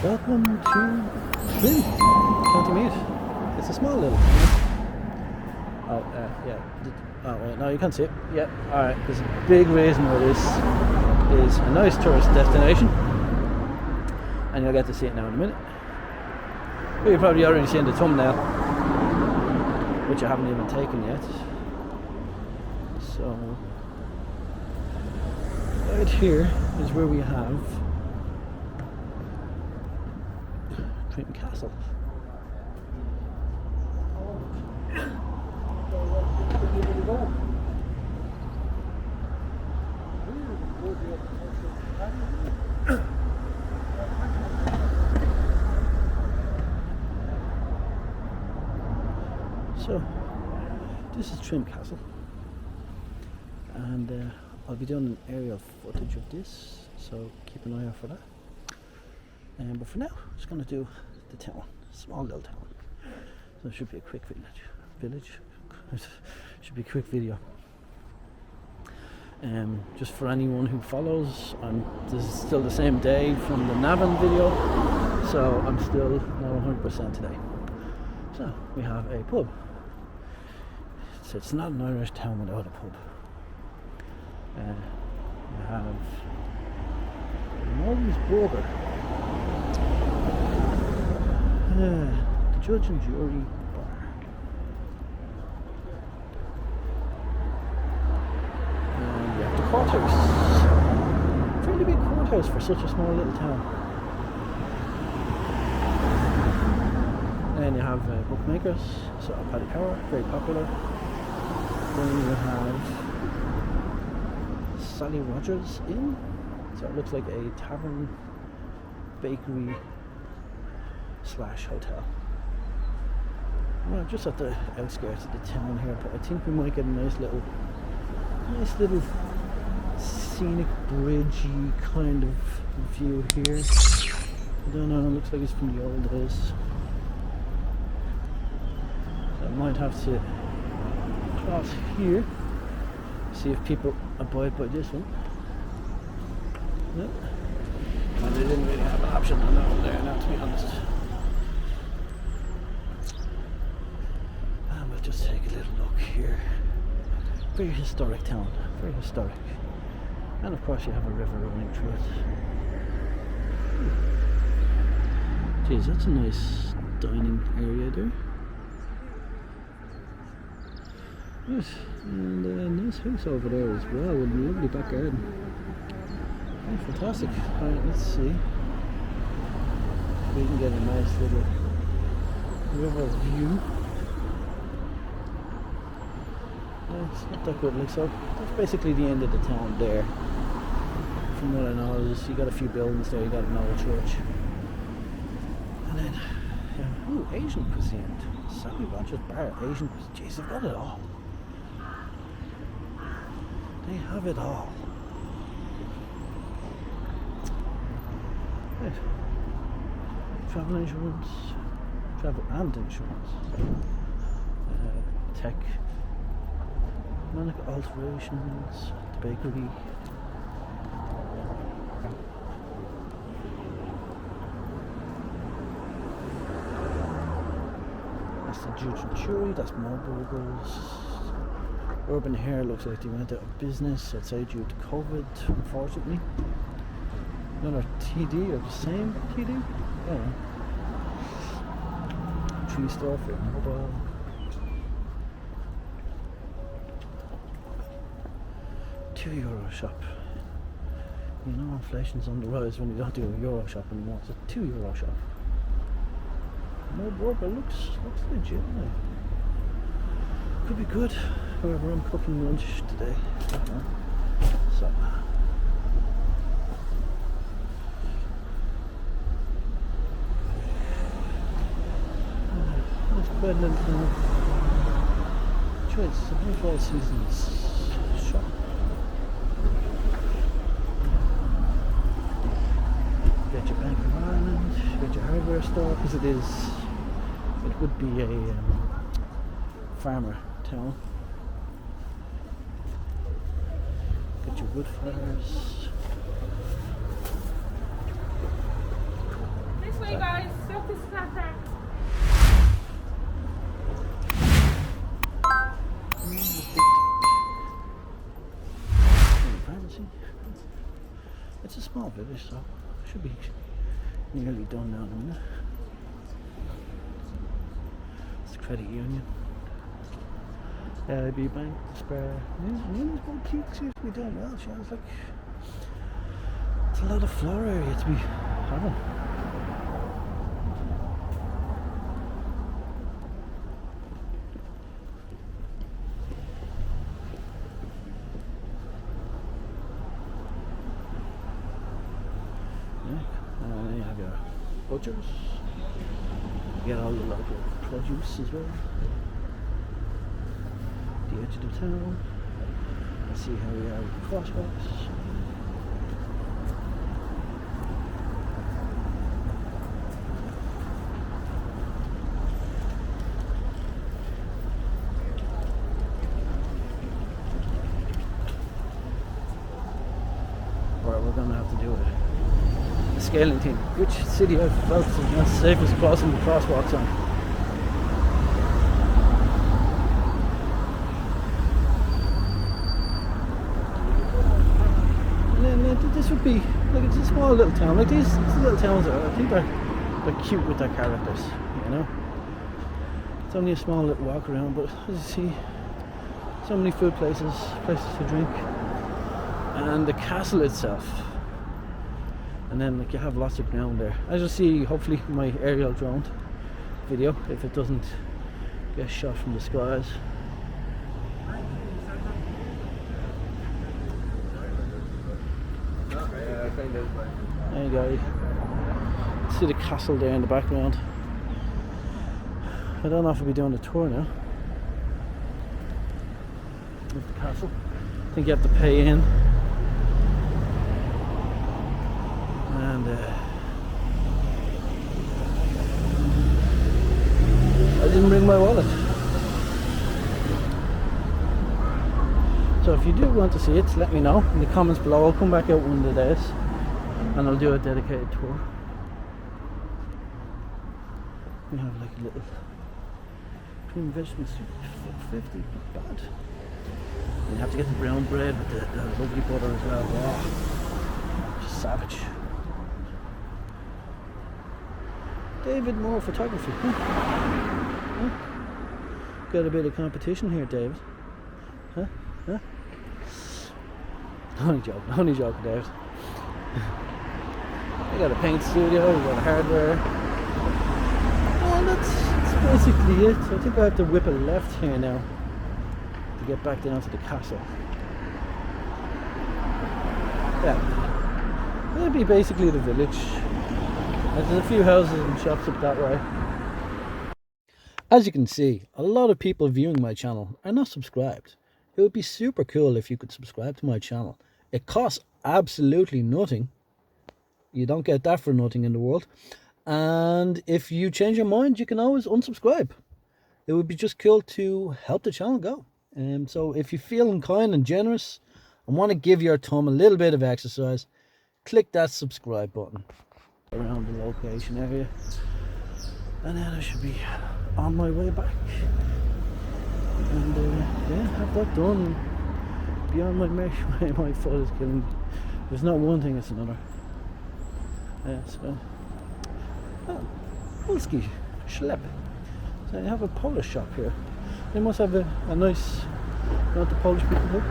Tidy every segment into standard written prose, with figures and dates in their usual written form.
Welcome to Trim, County Meath. It's a small little town. Yeah. Oh, wait, no, you can't see it. Yeah, alright. There's a big reason why this is a nice tourist destination. And you'll get to see it now in a minute. But you've probably already seen the thumbnail, which I haven't even taken yet. So, right here is where we have Trim Castle. So, this is Trim Castle, and I'll be doing an aerial footage of this, so keep an eye out for that. But for now, I'm just going to do the town, small little town. So it should be a quick village. Should be a quick video. Just for anyone who follows, this is still the same day from the Navan video, so I'm still now 100% today. So we have a pub. So it's not an Irish town without a pub. We have Molly's Burger. The Judge and Jury Bar. And we have the courthouse. Fairly big courthouse for such a small little town. Then you have bookmakers, so Paddy Power, very popular. Then you have Sally Rogers Inn, so it looks like a tavern, bakery / hotel. We're just at the outskirts of the town here, but I think we might get a nice little scenic bridgey kind of view here. I don't know, it looks like it's from the old days. So I might have to cross here, see if people abide by this one. Yep. And they didn't really have an option on that one there now, to be honest. And we'll just take a little look here. Very historic town, very historic. And of course you have a river running through it. Geez, that's a nice dining area there. Yes, and a nice house over there as well, with a lovely back garden. Oh, fantastic. Alright, let's see if we can get a nice little river view. Yeah, it's not that good, like so. That's basically the end of the town there. From what I know, you got a few buildings there, you got an old church. And then, ooh, Asian cuisine. Sally Rogers Bar, Asian cuisine. Jeez, they've got it all. They have it all. Right. Travel insurance, travel and insurance, tech, manic alterations, the bakery. That's the Judge and Jury, that's more burgers. Urban Hair looks like they went out of business, I'd say due to COVID, unfortunately. Another TD, or the same TD? I don't know. Tree store for your mobile. €2 shop. You know inflation's on the rise when you don't do a euro shop anymore. It's a €2 shop. No burger looks legit now. Could be good. However, I'm cooking lunch today. So that's quite a little choice. It's a All Seasons shop. Get your Bank of Ireland, get your hardware store, because it would be a farmer town. Get your wood fires. It's a small village, so it should be nearly done now in a minute. It's the credit union. LIB Bank, Spare. These boutiques used to be doing well. She was like, it's a lot of floor area to be having. And then you have your butchers. You get all your local produce as well. The edge of the town. Let's see how we are with crosswalks. Or we're gonna have to do it. Scaling team. Which city I felt is not safest crossing the crosswalks on? And then this would be like, it's a small little town. Like these little towns are, I think they're cute with their characters, you know. It's only a small little walk around, but as you see, so many food places to drink, and the castle itself. And then like you have lots of ground there. As you'll see, hopefully my aerial drone video, if it doesn't get shot from the skies. There you go. See the castle there in the background. I don't know if I'll be doing a tour now of the castle. I think you have to pay in. And I didn't bring my wallet. So if you do want to see it, let me know in the comments below. I'll come back out one of the days and I'll do a dedicated tour. We have like a little cream vegetable soup, $50, not bad. You have to get the brown bread with the lovely butter as well. Wow, just savage. David Moore Photography. Huh? Got a bit of competition here, David. Huh? Only joking, David. We got a paint studio, we got hardware. And that's basically it. I think I have to whip a left here now to get back down to the castle. Yeah. That'll be basically the village. There's a few houses and shops up that way. As you can see, a lot of people viewing my channel are not subscribed. It would be super cool if you could subscribe to my channel. It costs absolutely nothing. You don't get that for nothing in the world. And if you change your mind, you can always unsubscribe. It would be just cool to help the channel go. So if you're feeling kind and generous and want to give your thumb a little bit of exercise, click that subscribe button around the location area, and then I should be on my way back and yeah, have that done. Beyond my mesh, my foot is killing me. There's not one thing, it's another. So Polski Schlep. So they have a Polish shop here. They must have a nice amount of Polish people here.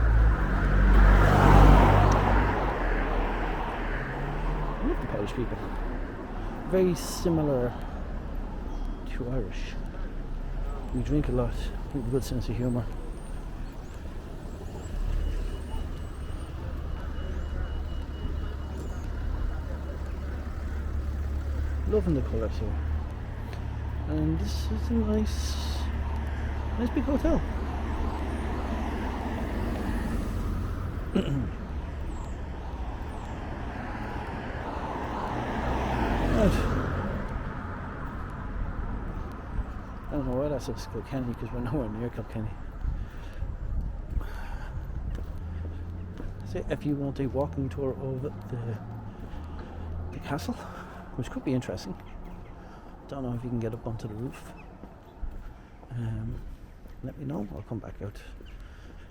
I love the Polish people. Very similar to Irish. We drink a lot. We have a good sense of humour. Loving the colours here. And this is a nice big hotel. I don't know why that says Kilkenny, because we're nowhere near Kilkenny. So if you want a walking tour of the castle, which could be interesting. Don't know if you can get up onto the roof. Let me know, I'll come back out.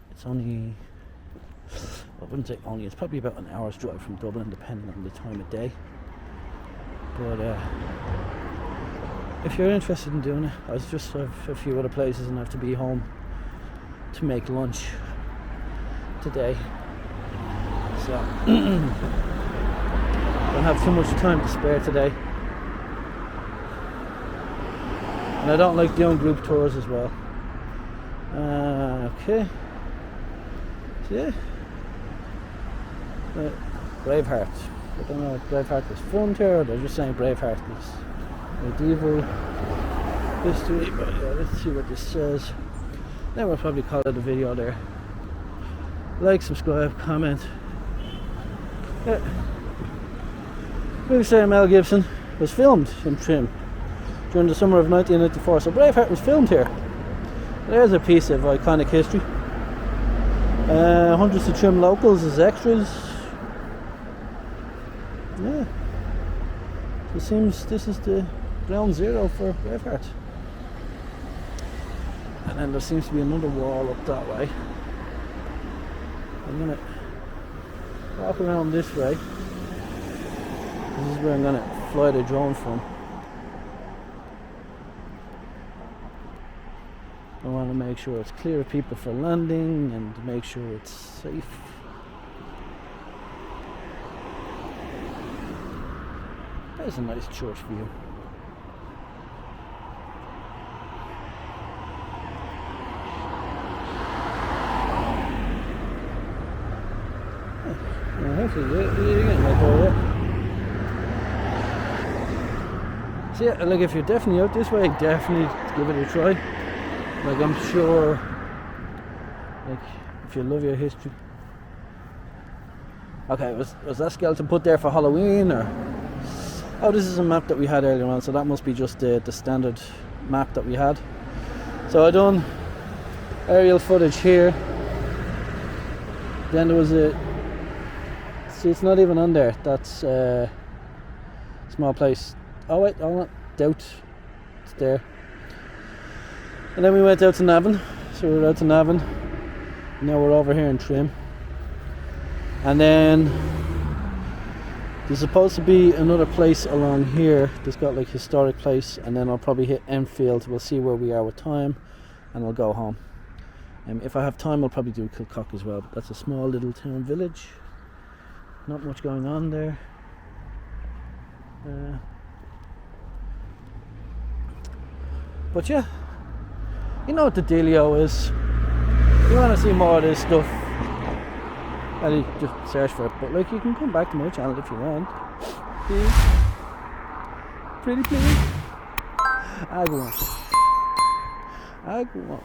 It's only I wouldn't say only, it's probably about an hour's drive from Dublin depending on the time of day. But if you're interested in doing it, I was just have a few other places and I have to be home to make lunch today. So don't have too much time to spare today. And I don't like doing group tours as well. Okay. So yeah. Braveheart. I don't know if Braveheart was filmed here or they're just saying Braveheart is medieval history. But yeah, let's see what this says. Then we'll probably call it a video there. Like, subscribe, comment. Yeah. Movie star Mel Gibson was filmed in Trim during the summer of 1994. So Braveheart was filmed here. There's a piece of iconic history. Hundreds of Trim locals as extras. Yeah. It seems this is the ground zero for Braveheart. And then there seems to be another wall up that way. I'm gonna walk around this way. This is where I'm gonna fly the drone from. I want to make sure it's clear of people for landing and make sure it's safe. There's a nice church view. Hopefully you're getting right there, yeah. So yeah, like if you're definitely out this way, definitely give it a try. Like I'm sure, like if you love your history. Okay, was that skeleton put there for Halloween or? Oh, this is a map that we had earlier on, so that must be just the standard map that we had. So I done aerial footage here. Then there was a. See, it's not even on there. That's a small place. Oh wait, oh doubt. It's there. And then we went out to Navan. So we were out to Navan. Now we're over here in Trim. And then there's supposed to be another place along here that's got like historic place, and then I'll probably hit Enfield. We'll see where we are with time and I'll go home. If I have time I'll probably do Kilcock as well, but that's a small little town village. Not much going on there. But yeah, you know what the dealio is. You want to see more of this stuff, and you just search for it. But like, you can come back to my channel if you want. Please. Pretty please. I go on.